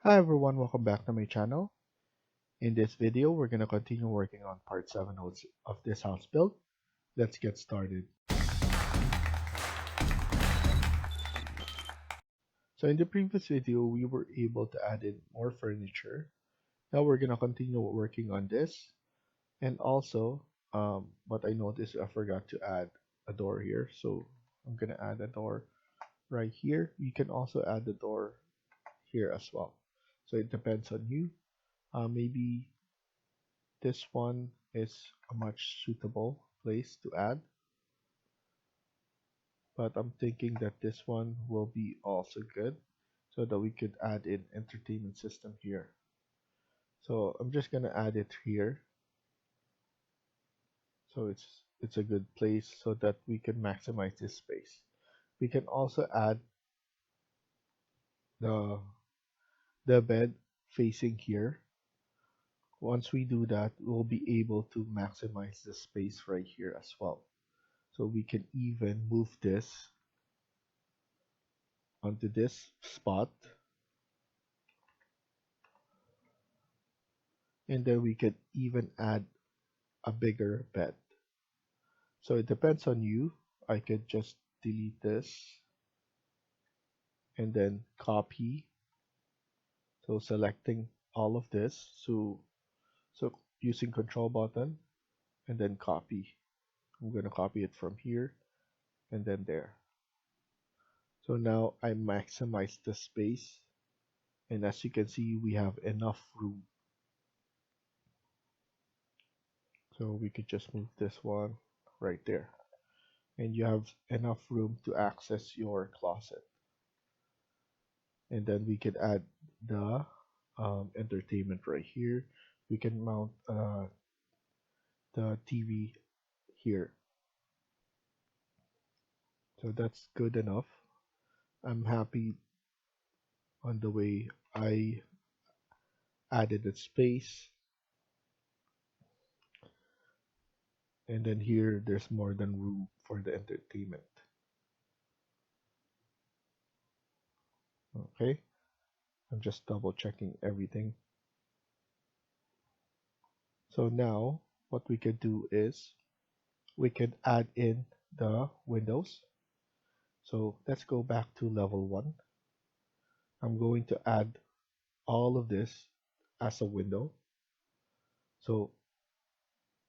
Hi everyone, welcome back to my channel. In this video, we're going to continue working on part 7 of this house build. Let's get started. So in the previous video, we were able to add in more furniture. Now we're going to continue working on this. And also, what I noticed, I forgot to add a door here. So I'm going to add a door right here. You can also add the door here as well. So it depends on you. Maybe this one is a much suitable place to add, but I'm thinking that this one will be also good so that we could add in entertainment system here. So I'm just gonna add it here. So it's a good place so that we can maximize this space. We can also add the the bed facing here. Once we do that, we'll be able to maximize the space right here as well. So we can even move this onto this spot, and then we could even add a bigger bed. So it depends on you. I could just delete this and then copy. So selecting all of this. So using control button and then copy. I'm gonna copy it from here and then there. So now I maximize the space, and as you can see, we have enough room. So we could just move this one right there, and you have enough room to access your closet. And then we could add the entertainment right here. We can mount the TV here. So that's good enough. I'm happy on the way I added the space. And then here, there's more than room for the entertainment. Okay, I'm just double checking everything. So now what we could do is we could add in the windows. So let's go back to level 1. I'm going to add all of this as a window. So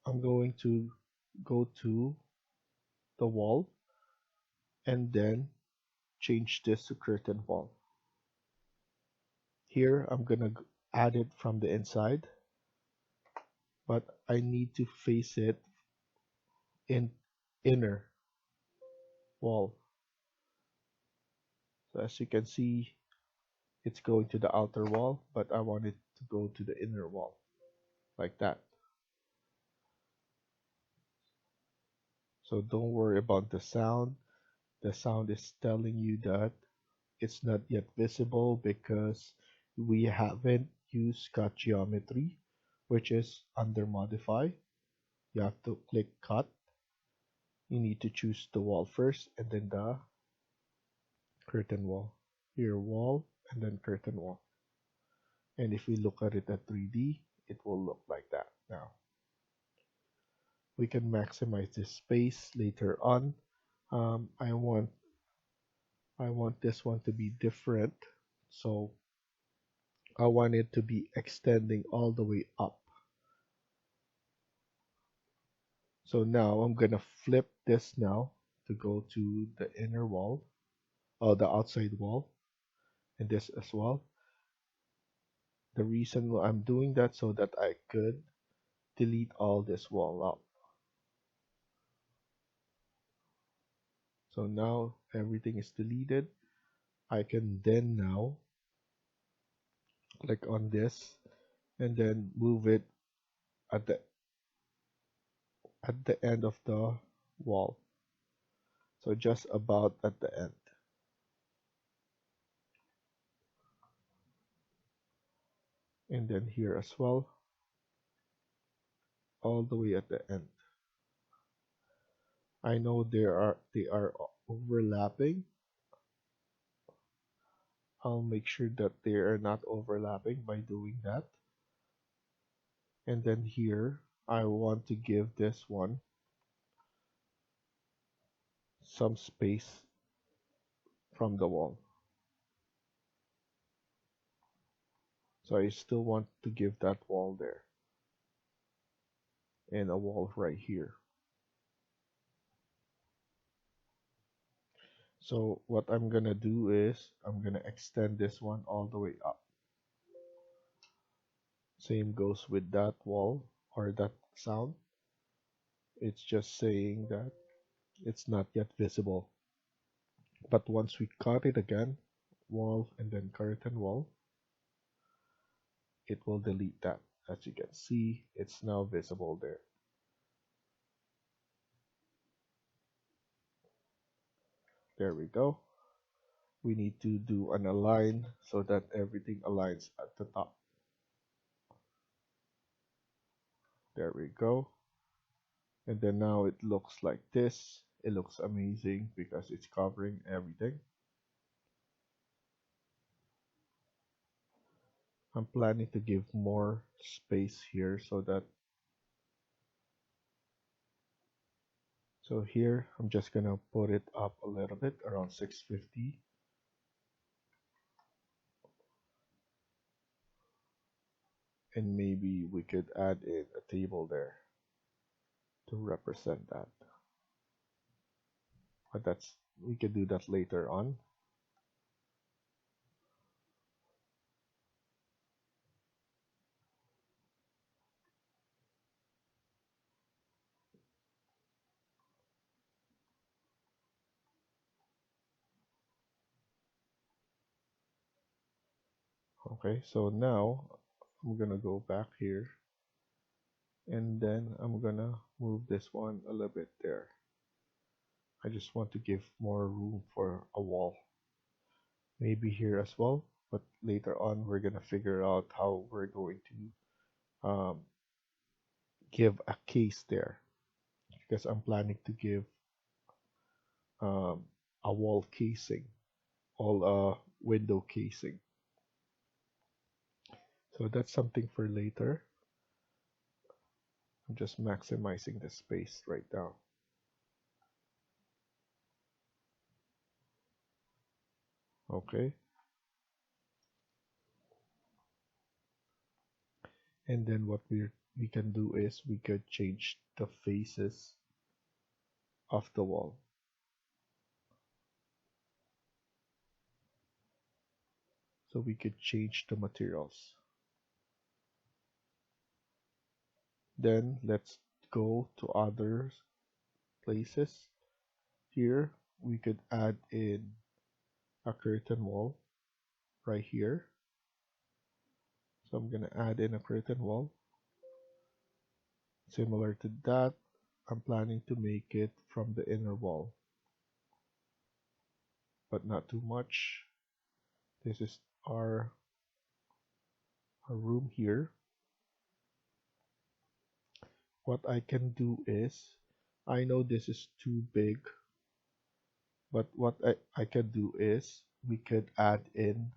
I'm going to go to the wall and then change this to curtain wall. Here I'm gonna add it from the inside, but I need to face it in inner wall. So as you can see, it's going to the outer wall, but I want it to go to the inner wall like that. So don't worry about the sound. The sound is telling you that it's not yet visible because we haven't used cut geometry, which is under modify. You have to click cut. You need to choose the wall first and then the curtain wall. Here wall and then curtain wall. And if we look at it at 3D, it will look like that now. We can maximize this space later on. I want this one to be different, so I want it to be extending all the way up. So now I'm gonna flip this now to go to the inner wall, or the outside wall, and this as well. The reason why I'm doing that so that I could delete all this wall up. So now everything is deleted. I can then now click on this and then move it at the end of the wall. So just about at the end. And then here as well, all the way at the end. I know they are overlapping, I'll make sure that they are not overlapping by doing that. And then here, I want to give this one some space from the wall. So I still want to give that wall there and a wall right here. So what I'm gonna do is I'm gonna extend this one all the way up. Same goes with that wall or that sound. It's just saying that it's not yet visible. But once we cut it again, wall and then curtain wall, it will delete that. As you can see, it's now visible there. There we go. We need to do an align so that everything aligns at the top. There we go. And then now it looks like this. It looks amazing because it's covering everything. I'm planning to give more space here so here I'm just gonna put it up a little bit around 650, and maybe we could add in a table there to represent that. But we could do that later on. Okay, so now I'm gonna go back here and then I'm gonna move this one a little bit there. I just want to give more room for a wall. Maybe here as well, but later on we're gonna figure out how we're going to give a case there because I'm planning to give um, a wall casing, all window casing. So that's something for later. I'm just maximizing the space right now. Okay. And then what we can do is we could change the faces of the wall. So we could change the materials. Then let's go to other places. Here we could add in a curtain wall right here. So I'm gonna add in a curtain wall. Similar to that, I'm planning to make it from the inner wall, but not too much. This is our room here. What I can do is, I know this is too big, but what I can do is, we could add in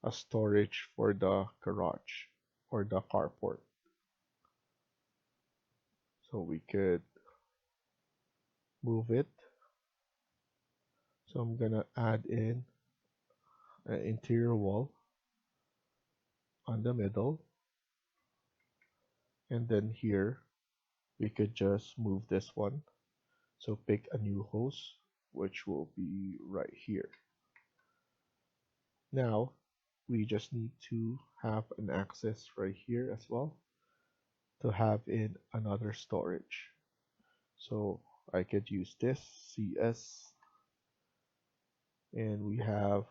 a storage for the garage or the carport. So we could move it. So I'm gonna add in an interior wall on the middle, and then here we could just move this one. So pick a new host, which will be right here. Now we just need to have an access right here as well to have in another storage. So I could use this CS, and we have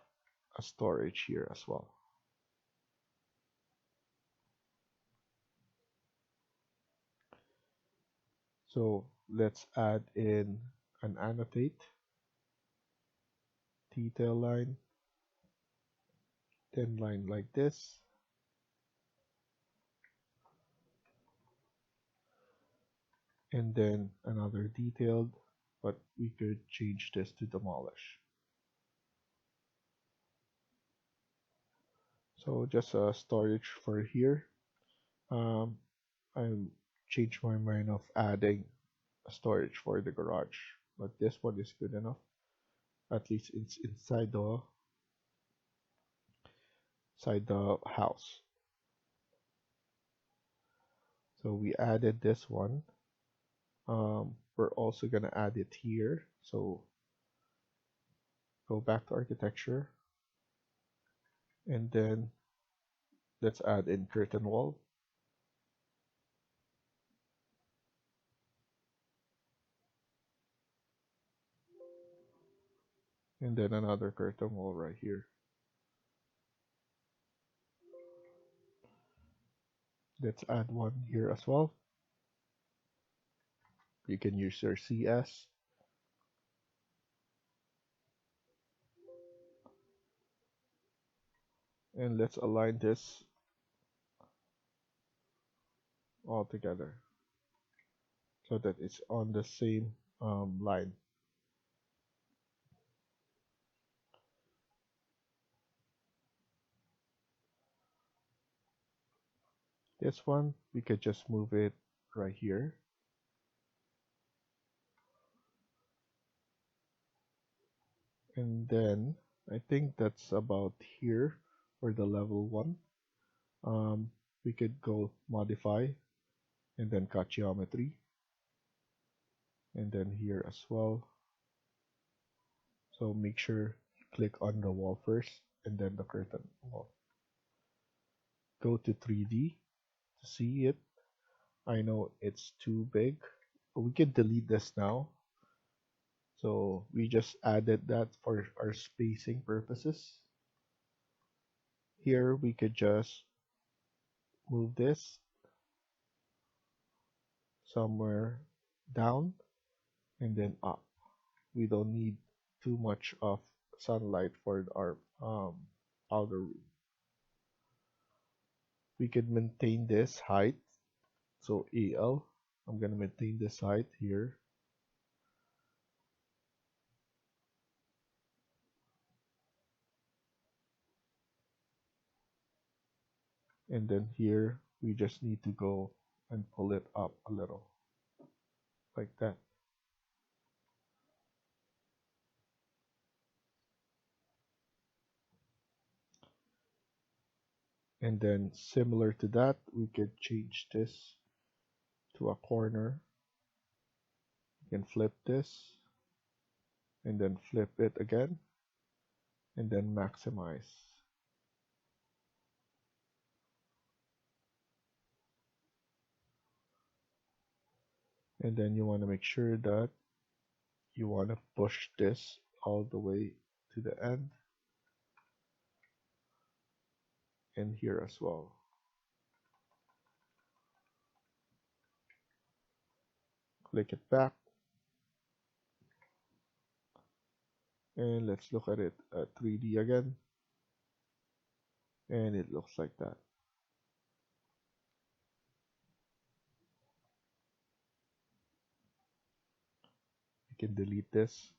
a storage here as well. So let's add in an annotate detail line, then line like this, and then another detailed, but we could change this to demolish. So just a storage for here. Um, I changed my mind of adding a storage for the garage, but this one is good enough. At least it's inside the house. So we added this one. We're also gonna add it here. So go back to architecture, and then let's add in curtain wall, and then another curtain wall right here. Let's add one here as well. You can use your CS. And let's align this all together so that it's on the same line. This one, we could just move it right here. And then I think that's about here for the level 1. We could go modify and then cut geometry. And then here as well. So make sure you click on the wall first and then the curtain wall. Go to 3D to see it. I know it's too big. We can delete this now. So we just added that for our spacing purposes. Here we could just move this somewhere down and then up. We don't need too much of sunlight for our outer room. We could maintain this height. So AL, I'm gonna maintain this height here. And then here we just need to go and pull it up a little like that. And then similar to that, we could change this to a corner. You can flip this and then flip it again and then maximize. And then you want to make sure that you want to push this all the way to the end and here as well. Click it back and let's look at it at 3D again, and it looks like that. You can delete this.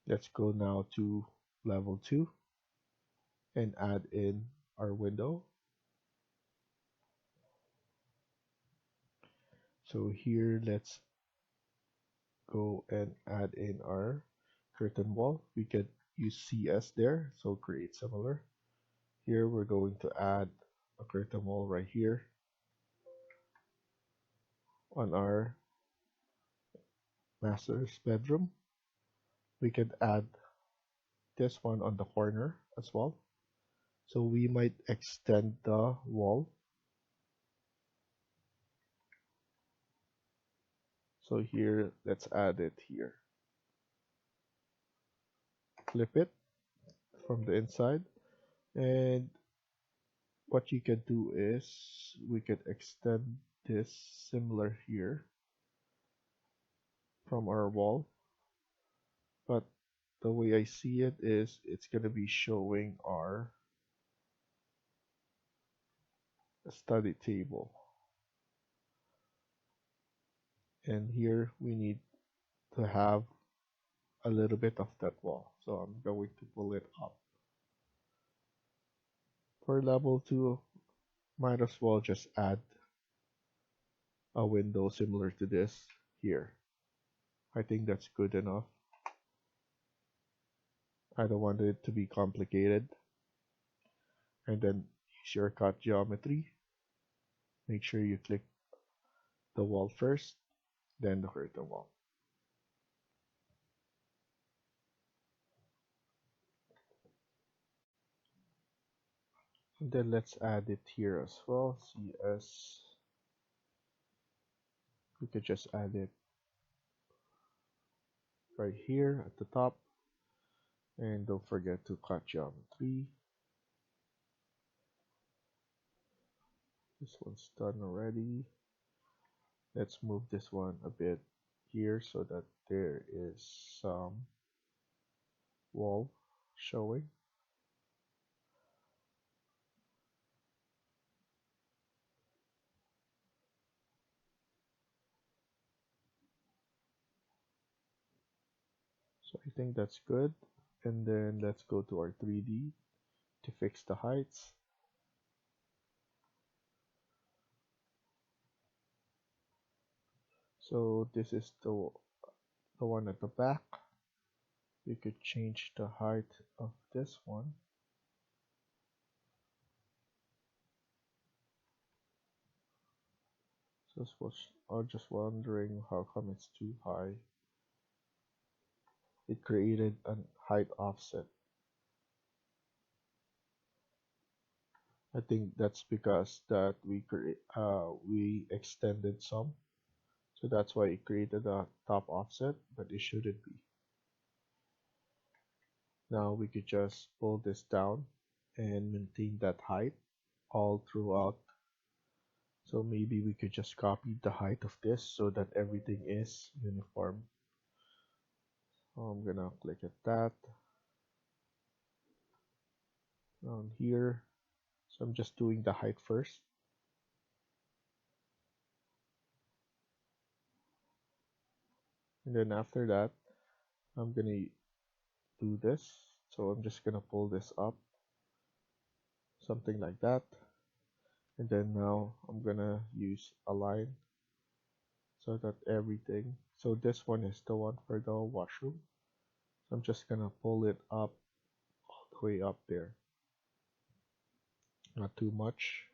Let's go now to level 2 and add in our window. So here let's go and add in our curtain wall. We could use CS there, so create similar. Here we're going to add a curtain wall right here on our master's bedroom. We could add this one on the corner as well. So we might extend the wall. So here, let's add it here. Flip it from the inside. And what you can do is we could extend this similar here from our wall. But the way I see it is it's going to be showing our a study table. And here we need to have a little bit of that wall. So I'm going to pull it up. For level 2, might as well just add a window similar to this here. I think that's good enough. I don't want it to be complicated. And then use your cut geometry. Make sure you click the wall first, then the curtain wall. And then let's add it here as well. CS. We could just add it right here at the top. And don't forget to cut geometry. This one's done already. Let's move this one a bit here so that there is some wall showing. So I think that's good. And then let's go to our 3D to fix the heights. So this is the one at the back. We could change the height of this one. So I was just wondering how come it's too high. It created a height offset. I think that's because that we extended some, so that's why it created a top offset, but it shouldn't be. Now we could just pull this down and maintain that height all throughout. So maybe we could just copy the height of this so that everything is uniform. So I'm gonna click at that down here. So I'm just doing the height first. And then after that, I'm gonna do this. So I'm just gonna pull this up, something like that. And then now I'm gonna use align so that everything, so this one is the one for the washroom. So I'm just gonna pull it up all the way up there, not too much.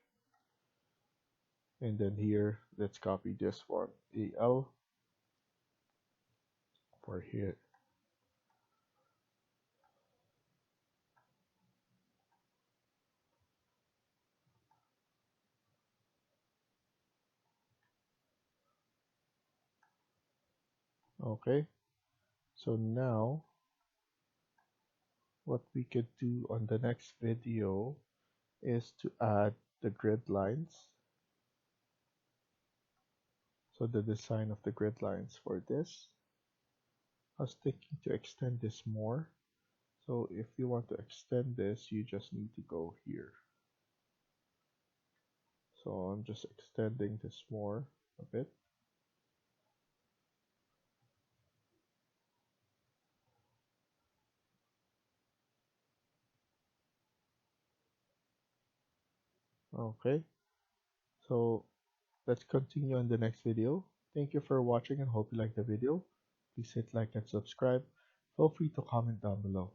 And then here, let's copy this one, AL for here. Okay, so now what we could do on the next video is to add the grid lines. So the design of the grid lines for this. I was thinking to extend this more. So if you want to extend this, you just need to go here. So I'm just extending this more a bit. Okay, so let's continue on the next video. Thank you for watching and hope you liked the video. Please hit like and subscribe. Feel free to comment down below.